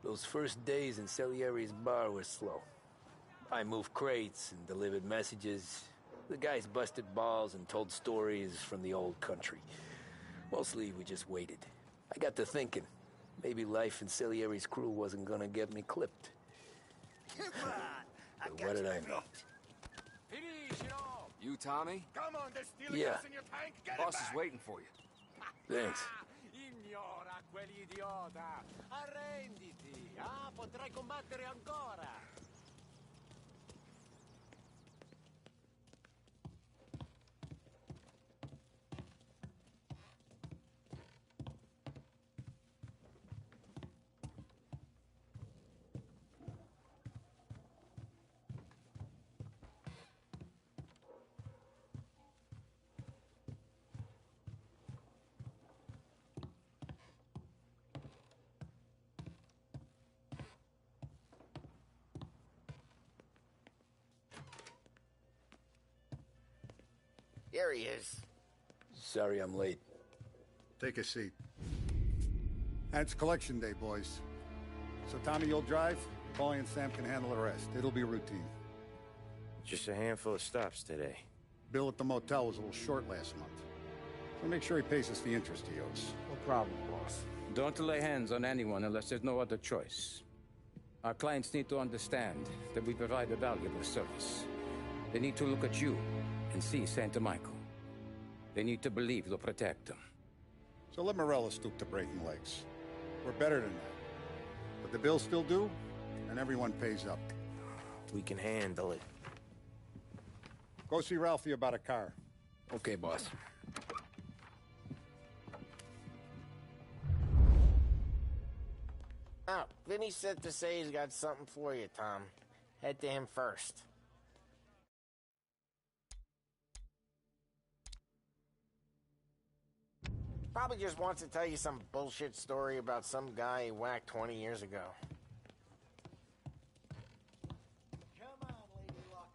Those first days in Salieri's bar were slow. I moved crates and delivered messages. The guys busted balls and told stories from the old country. Mostly, we just waited. I got to thinking, maybe life in Salieri's crew wasn't gonna get me clipped. Come on! But what did I know? You, Tommy? Come on, there's stealing Yeah. gas in your tank. Get Boss it is back. waiting for you. Thanks. Ignora quell'idiota! Arrenditi! Ah, potrai combattere ancora! Here he is. Sorry I'm late. Take a seat. And it's collection day, boys. So Tommy, you'll drive. Paulie and Sam can handle the rest. It'll be routine. Just a handful of stops today. Bill at the motel was a little short last month. So make sure he pays us the interest he owes. No problem, boss. Don't lay hands on anyone unless there's no other choice. Our clients need to understand that we provide a valuable service. They need to look at you and see Santa Michael. They need to believe you'll protect them. So let Morella stoop to breaking legs. We're better than that. But the bill's still due, and everyone pays up. We can handle it. Go see Ralphie about a car. Okay, boss. Oh, Vinny said to say he's got something for you, Tom. Head to him first. Probably just wants to tell you some bullshit story about some guy he whacked 20 years ago. Come on, Lady Luck.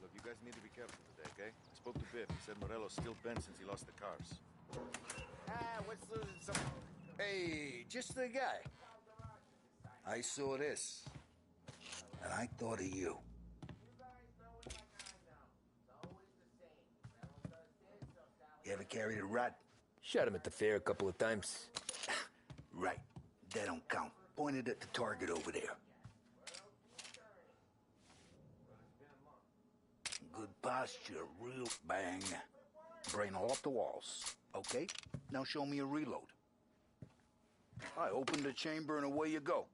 Look, you guys need to be careful today, okay? I spoke to Biff. He said Morello's still bent since he lost the cars. What's losing some... Hey, just the guy. I saw this, and I thought of you. You ever carried a rat? Shot him at the fair a couple of times. Right. That don't count. Pointed at the target over there. Good posture, real bang. Brain all off the walls. Okay? Now show me a reload. I open the chamber and away you go.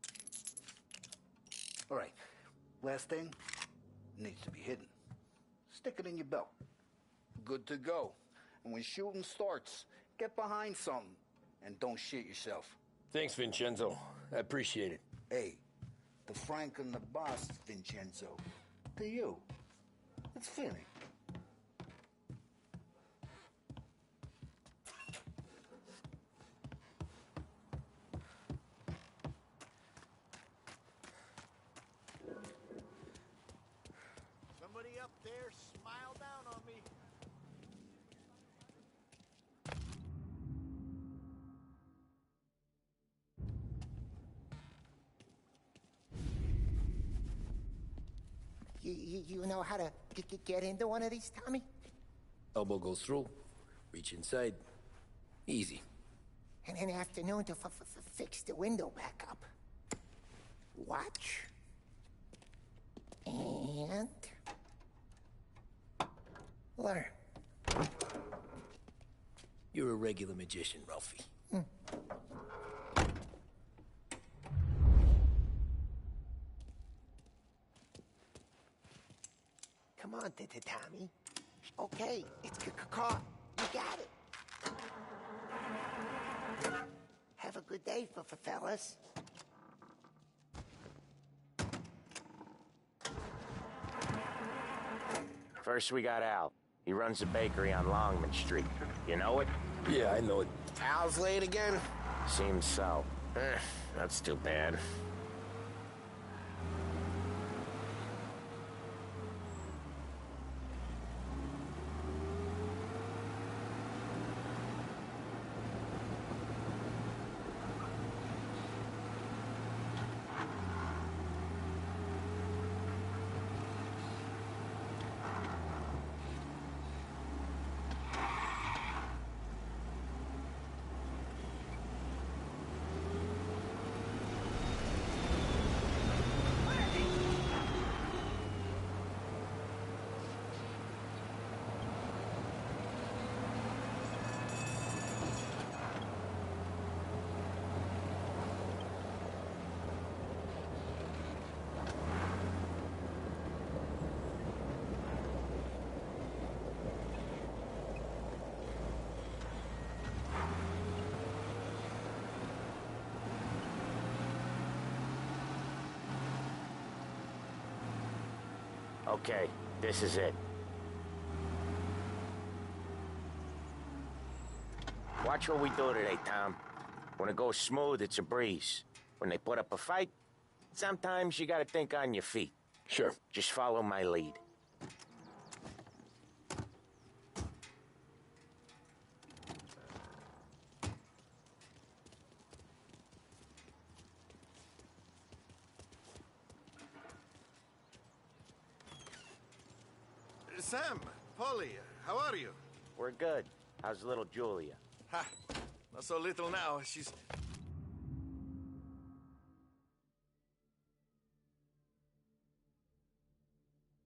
All right. Last thing. Needs to be hidden. Stick it in your belt. Good to go. And when shooting starts, get behind something. And don't shit yourself. Thanks, Vincenzo. I appreciate it. Hey, the Frank and the boss, Vincenzo. To you. It's Finny. Somebody up there smile down on me. You know how to get into one of these, Tommy? Elbow goes through. Reach inside. Easy. And an afternoon to fix the window back up. Watch. And... learn. You're a regular magician, Ralphie. Come on, Tommy. Okay, it's caught. You got it. Have a good day, fellas. First we got Al. He runs a bakery on Longman Street. You know it? Yeah, I know it. Al's late again? Seems so. That's too bad. Okay, this is it. Watch what we do today, Tom. When it goes smooth, it's a breeze. When they put up a fight, sometimes you gotta think on your feet. Sure. Just follow my lead. Sam, Polly, how are you? We're good. How's little Julia? Ha! Not so little now. She's...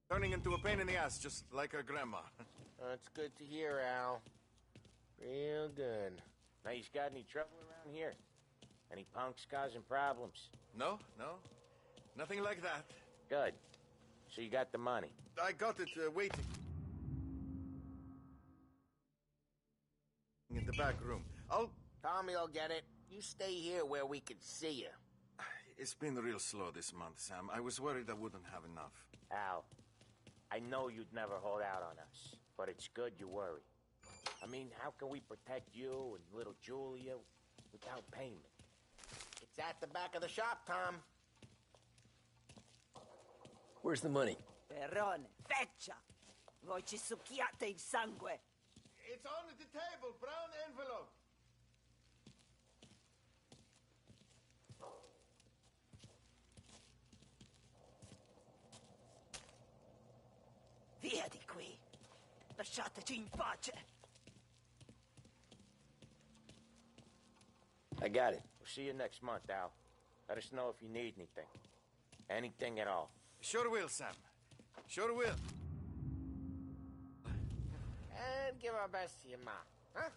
turning into a pain in the ass, just like her grandma. That's good to hear, Al. Real good. Now, you got any trouble around here? Any punks causing problems? No, no. Nothing like that. Good. So you got the money? I got it waiting. In the back room. Tommy'll get it. You stay here where we can see you. It's been real slow this month, Sam. I was worried I wouldn't have enough. Al, I know you'd never hold out on us, but it's good you worry. I mean, how can we protect you and little Julia without payment? It's at the back of the shop, Tom. Where's the money? Perrone, feccia! Voi ci succhiate il sangue! It's on the table, brown envelope. Via di qui! Lasciateci in pace! I got it. We'll see you next month, Al. Let us know if you need anything. Anything at all. Sure will, Sam. Sure will. And give our best to your mom, huh?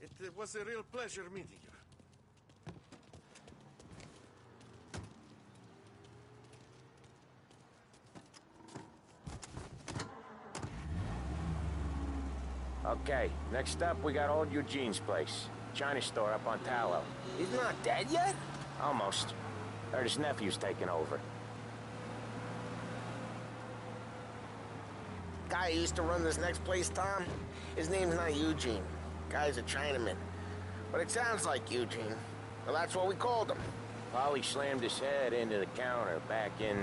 It was a real pleasure meeting you. Okay, next up, we got old Eugene's place. China store up on Tallow. He's not dead yet? Almost. Heard his nephew's taking over. Guy who used to run this next place, Tom, his name's not Eugene. Guy's a Chinaman. But it sounds like Eugene. Well, that's what we called him. Polly slammed his head into the counter back in,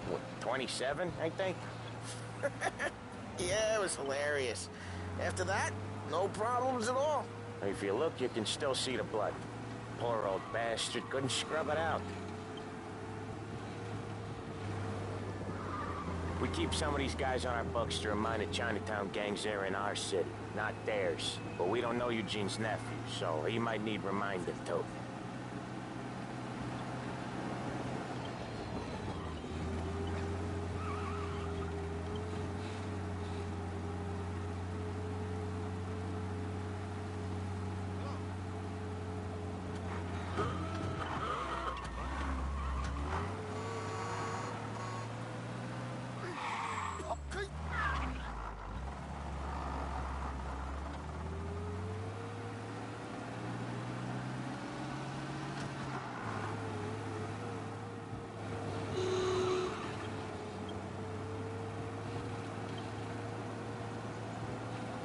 what, 27, I think? Yeah, it was hilarious. After that, no problems at all. If you look, you can still see the blood. Poor old bastard couldn't scrub it out. We keep some of these guys on our books to remind the Chinatown gangs they're in our city, not theirs. But we don't know Eugene's nephew, so he might need reminding too.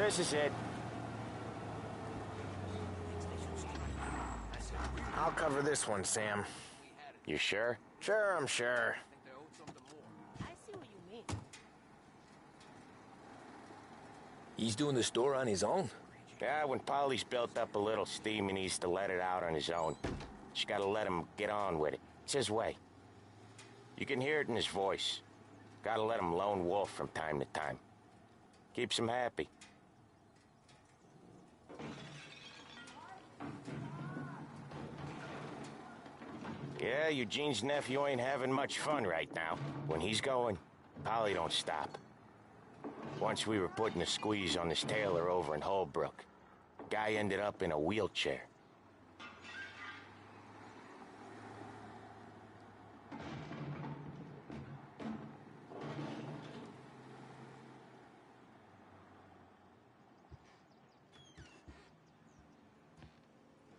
This is it. I'll cover this one, Sam. You sure? Sure, I'm sure. I see what you mean. He's doing the store on his own? Yeah, when Polly's built up a little steam, he needs to let it out on his own. Just gotta let him get on with it. It's his way. You can hear it in his voice. Gotta let him lone wolf from time to time. Keeps him happy. Yeah, Eugene's nephew ain't having much fun right now. When he's going, Polly don't stop. Once we were putting a squeeze on this tailor over in Holbrook. Guy ended up in a wheelchair.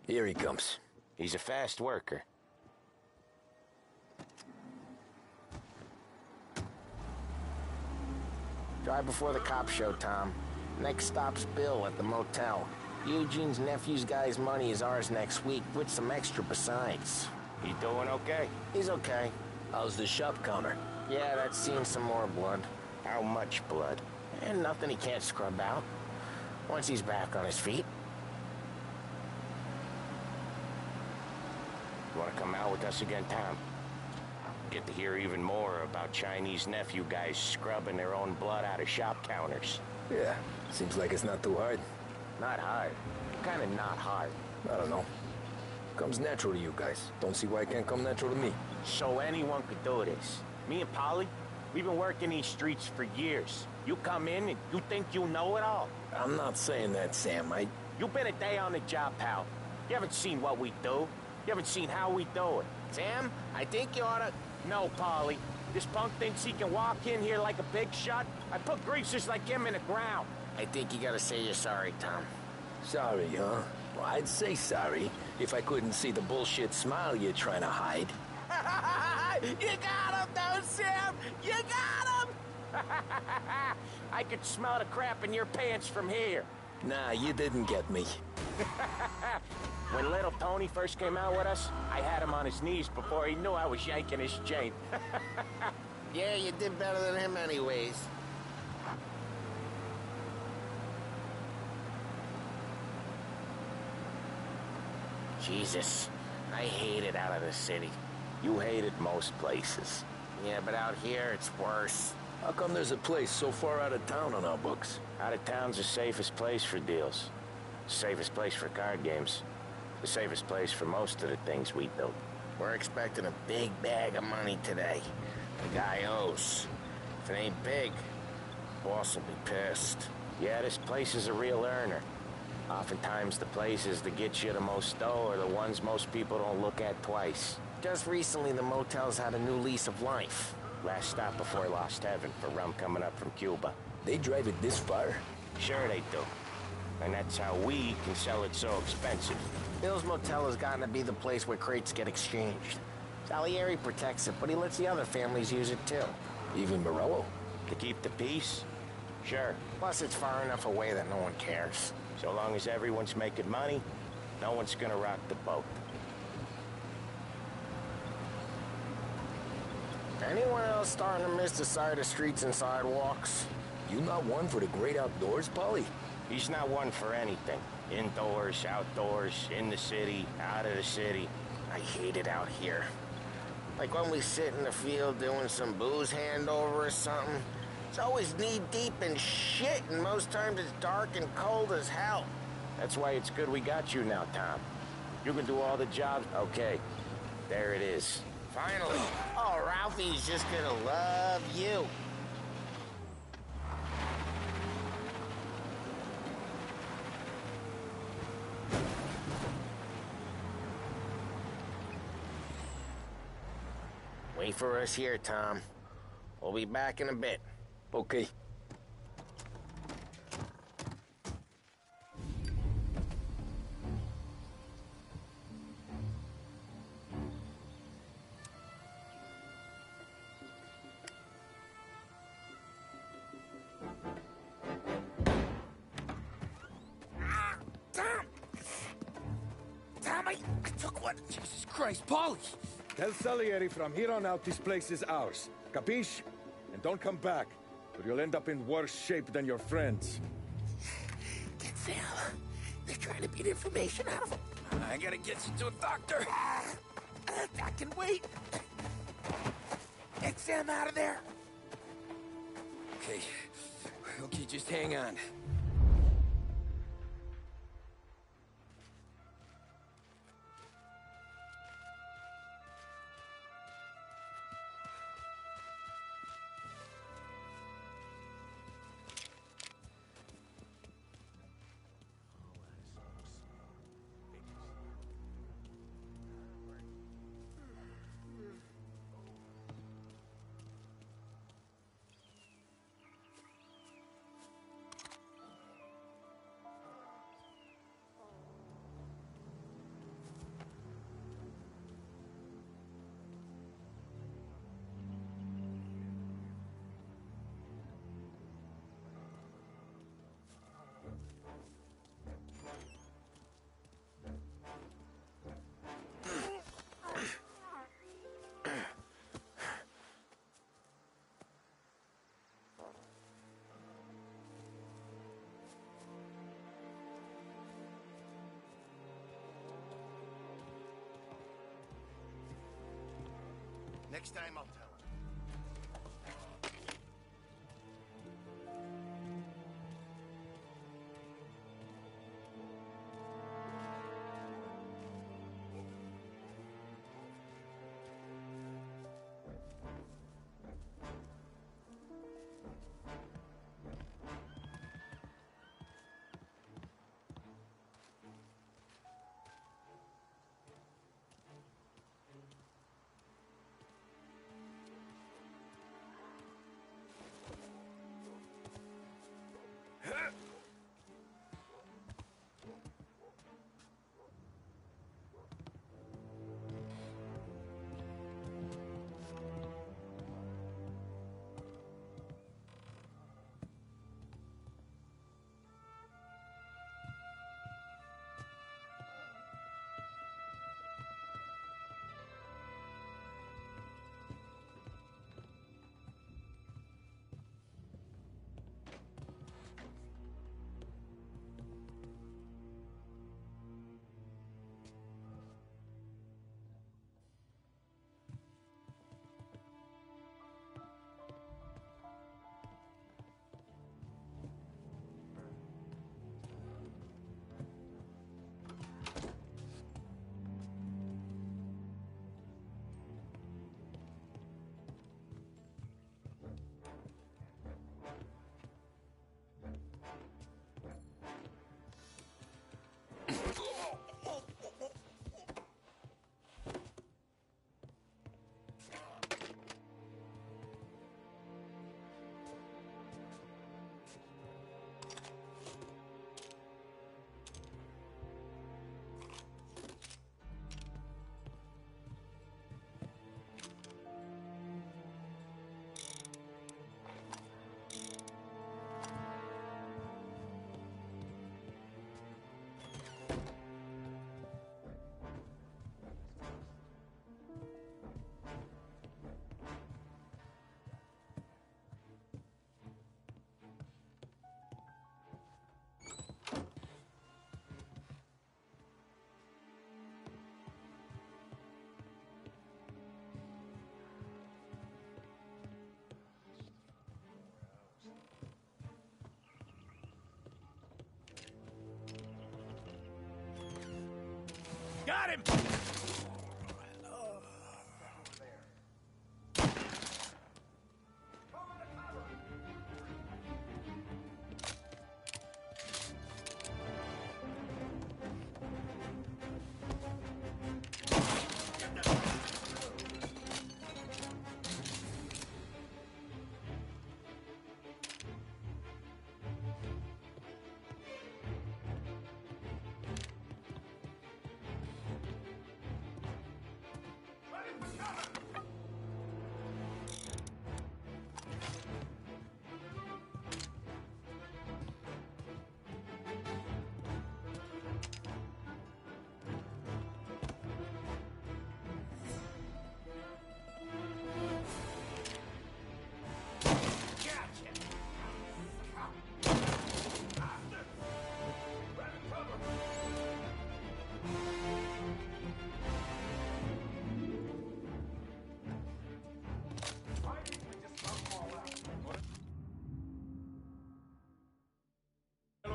Here he comes. He's a fast worker. Drive before the cops show, Tom. Next stop's Bill at the motel. Eugene's nephew's guy's money is ours next week, with some extra besides. He doing okay? He's okay. How's the shop counter? Yeah, that's seen some more blood. How much blood? And nothing he can't scrub out. Once he's back on his feet. You want to come out with us again, Tom? Get to hear even more about Chinese nephew guys scrubbing their own blood out of shop counters. Yeah, seems like it's not too hard. Not hard. Kind of not hard. I don't know. Comes natural to you guys. Don't see why it can't come natural to me. So anyone could do this. Me and Polly, we've been working these streets for years. You come in and you think you know it all. I'm not saying that, Sam. You've been a day on the job, pal. You haven't seen what we do. You haven't seen how we do it. Sam, I think you oughta... No, Polly. This punk thinks he can walk in here like a big shot. I put greasers like him in the ground. I think you gotta say you're sorry, Tom. Sorry, huh? Well, I'd say sorry if I couldn't see the bullshit smile you're trying to hide. You got him, though, Sam! You got him! I could smell the crap in your pants from here. Nah, you didn't get me. When little Tony first came out with us, I had him on his knees before he knew I was yanking his chain. Yeah, you did better than him anyways. Jesus, I hate it out of the city. You hate it most places. Yeah, but out here, it's worse. How come there's a place so far out of town on our books? Out of town's the safest place for deals. Safest place for card games. The safest place for most of the things we do. We're expecting a big bag of money today. The guy owes. If it ain't big, boss will be pissed. Yeah, this place is a real earner. Oftentimes the places that get you the most dough are the ones most people don't look at twice. Just recently the motel's had a new lease of life. Last stop before Lost Heaven for rum coming up from Cuba. They drive it this far? Sure they do. And that's how we can sell it so expensive. Bill's Motel has gotten to be the place where crates get exchanged. Salieri protects it, but he lets the other families use it too. Even Morello? To keep the peace? Sure. Plus it's far enough away that no one cares. So long as everyone's making money, no one's gonna rock the boat. Anyone else starting to miss the side of streets and sidewalks? You not one for the great outdoors, Polly? He's not one for anything. Indoors, outdoors, in the city, out of the city. I hate it out here. Like when we sit in the field doing some booze handover or something. It's always knee-deep in shit, and most times it's dark and cold as hell. That's why it's good we got you now, Tom. You can do all the jobs. Okay, there it is. Finally. Oh, Ralphie's just gonna love you. Wait for us here, Tom. We'll be back in a bit. Okay. I took one. Jesus Christ, Paulie! Tell Salieri from here on out this place is ours. Capiche? And don't come back, or you'll end up in worse shape than your friends. Get Sam. They're trying to beat information out of him. I gotta get you to a doctor. I can wait. Get Sam out of there. Okay. Okay, just hang on. Next time I'll tell him. Got him!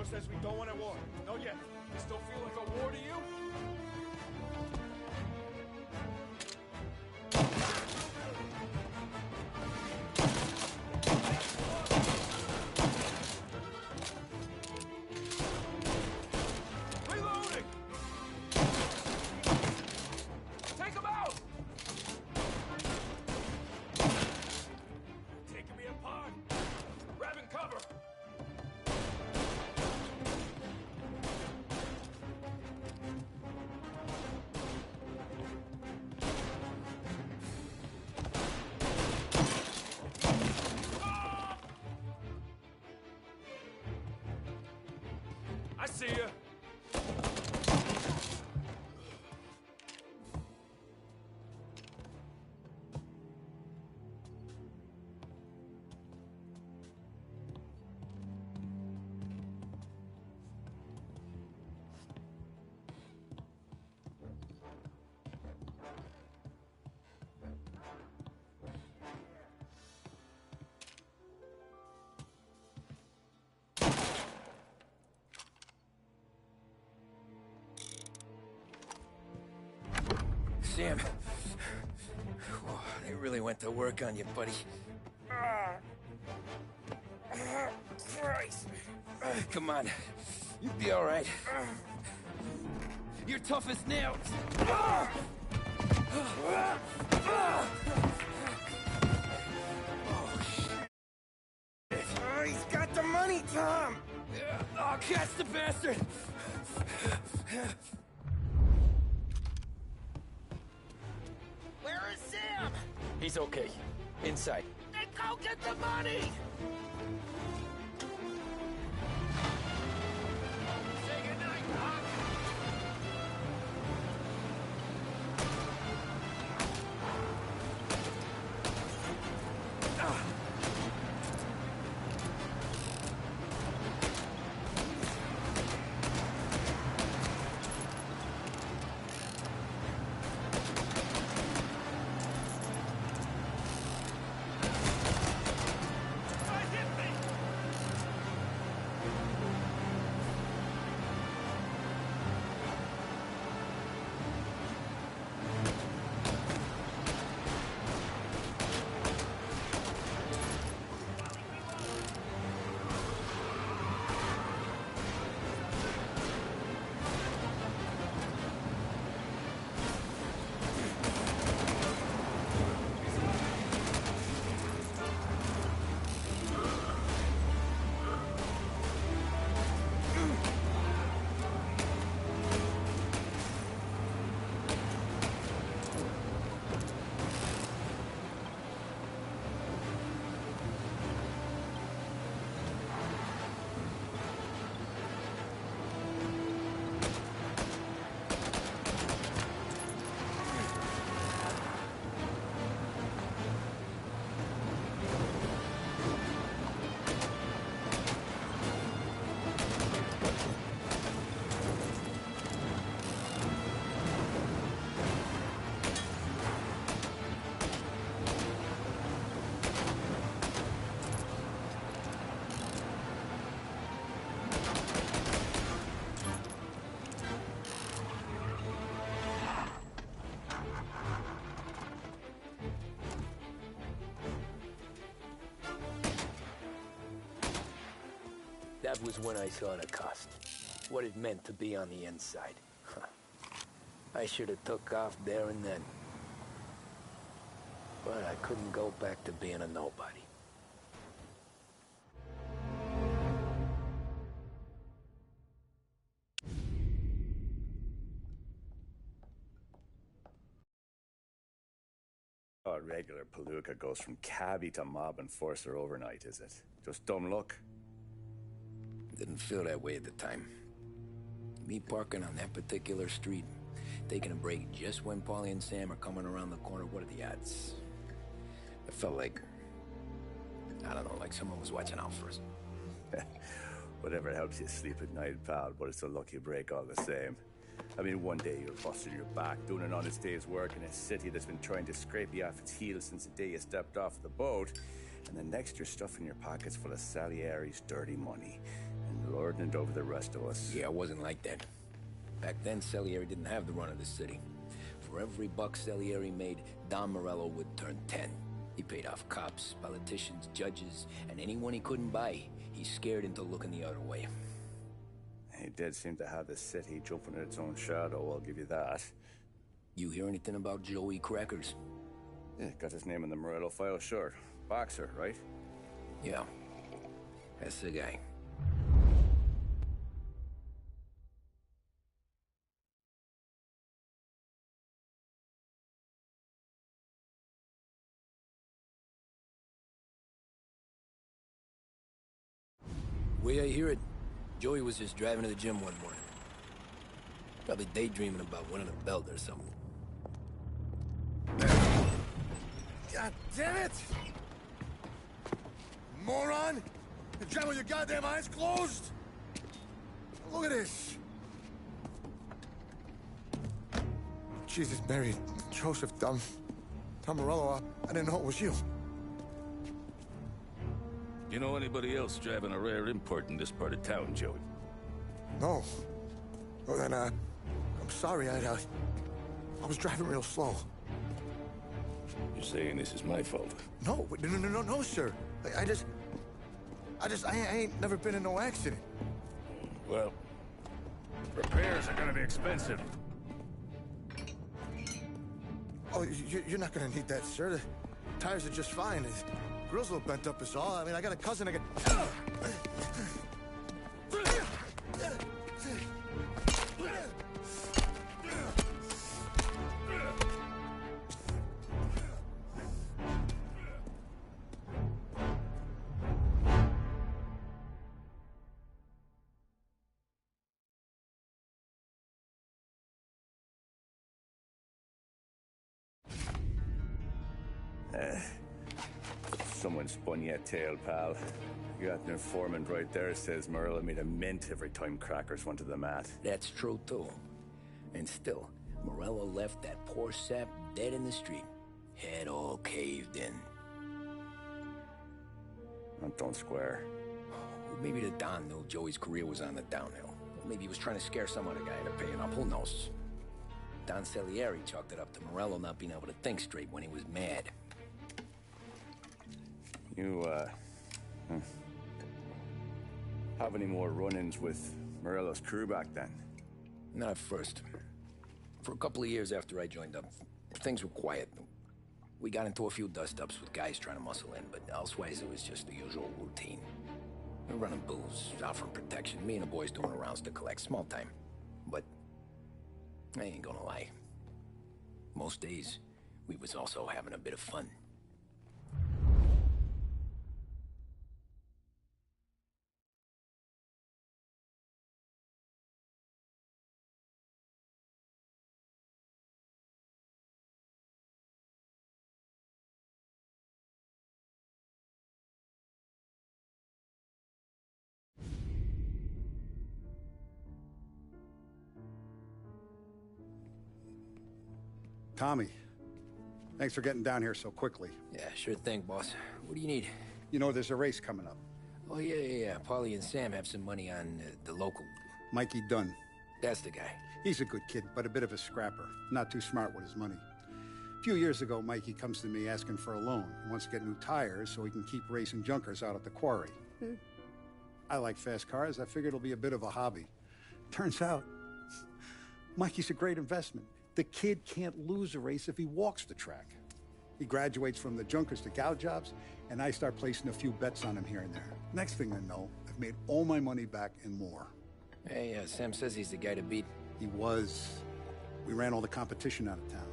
Navarro says we don't want a war. Not yet. It still feel like a war to you? Reloading! Take him out! Taking me apart! Grabbing cover! I see ya! Sam. Whoa, they really went to work on you, buddy. Christ. Come on. You'll be all right. You're tough as nails. Oh, shit. He's got the money, Tom! Oh, catch the bastard! Where is Sam? He's okay. Inside. Then go get the money! Say goodnight, Doc. That was when I saw the cost. What it meant to be on the inside. I should have took off there and then. But I couldn't go back to being a nobody. Oh, regular palooka goes from cabbie to mob enforcer overnight, is it? Just dumb luck? Didn't feel that way at the time. Me parking on that particular street, taking a break just when Paulie and Sam are coming around the corner, what are the odds? It felt like, I don't know, like someone was watching out for us. Whatever helps you sleep at night, pal, but it's a lucky break all the same. I mean, one day you're busting your back, doing an honest day's work in a city that's been trying to scrape you off its heels since the day you stepped off the boat, and the next you're stuffing your pockets full of Salieri's dirty money. lording it over the rest of us. Yeah, it wasn't like that. Back then, Salieri didn't have the run of the city. For every buck Salieri made, Don Morello would turn 10. He paid off cops, politicians, judges, and anyone he couldn't buy, he scared into looking the other way. He did seem to have the city jumping in its own shadow, I'll give you that. You hear anything about Joey Crackers? Yeah, got his name in the Morello file, sure. Boxer, right? Yeah, that's the guy. Way I hear it, Joey was just driving to the gym one morning. Probably daydreaming about winning a belt or something. God damn it! Moron! You drive with your goddamn eyes closed? Look at this! Jesus, Mary, Joseph, Tom Morello, I didn't know it was you. You know anybody else driving a rare import in this part of town, Joey? No. Well, then, I'm sorry, I was driving real slow. You're saying this is my fault? No, no, sir. I ain't never been in no accident. Well, repairs are gonna be expensive. Oh, you're not gonna need that, sir. The tires are just fine. The grill's a little bent up is all. I mean, I got a cousin I can... Someone spun you a tale, pal. You got an informant right there says Morello made a mint every time Crackers went to the mat. That's true, too. And still, Morello left that poor sap dead in the street. Head all caved in. That don't square. Maybe the Don knew Joey's career was on the downhill. Maybe he was trying to scare some other guy into paying up. Who knows? Don Salieri chalked it up to Morello not being able to think straight when he was mad. You, have any more run-ins with Morello's crew back then? Not at first. For a couple of years after I joined up, things were quiet. We got into a few dust-ups with guys trying to muscle in, but elsewise it was just the usual routine. We were running booze, offering protection, me and the boys doing rounds to collect, small time. But I ain't gonna lie. Most days, we was also having a bit of fun. Tommy, thanks for getting down here so quickly. Yeah, sure thing, boss. What do you need? You know, there's a race coming up. Oh, yeah. Paulie and Sam have some money on the local... Mikey Dunn. That's the guy. He's a good kid, but a bit of a scrapper. Not too smart with his money. A few years ago, Mikey comes to me asking for a loan. He wants to get new tires so he can keep racing junkers out at the quarry. I like fast cars. I figured it'll be a bit of a hobby. Turns out, Mikey's a great investment. The kid can't lose a race if he walks the track. He graduates from the junkers to gal jobs, and I start placing a few bets on him here and there. Next thing I know, I've made all my money back and more. Hey, Sam says he's the guy to beat. He was. We ran all the competition out of town.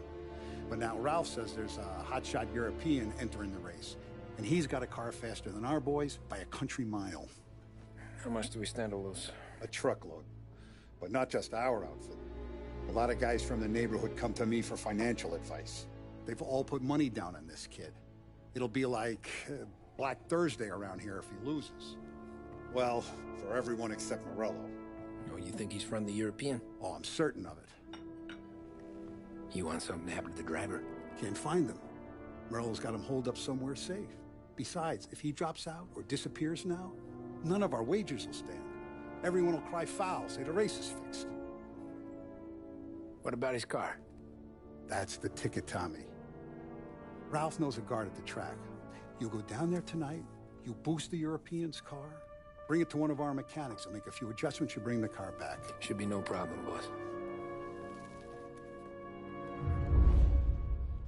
But now Ralph says there's a hotshot European entering the race, and he's got a car faster than our boys by a country mile. How much do we stand to lose? A truckload. But not just our outfit. A lot of guys from the neighborhood come to me for financial advice. They've all put money down on this kid. It'll be like Black Thursday around here if he loses. Well, for everyone except Morello. Oh, you think he's from the European? Oh, I'm certain of it. You want something to happen to the driver? Can't find him. Morello's got him holed up somewhere safe. Besides, if he drops out or disappears now, none of our wagers will stand. Everyone will cry foul, say the race is fixed. What about his car? That's the ticket, Tommy. Ralph knows a guard at the track. You go down there tonight, you boost the European's car, bring it to one of our mechanics. They'll make a few adjustments, you bring the car back. Should be no problem, boss.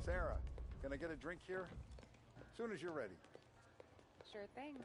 Sarah, can I get a drink here? As soon as you're ready. Sure thing.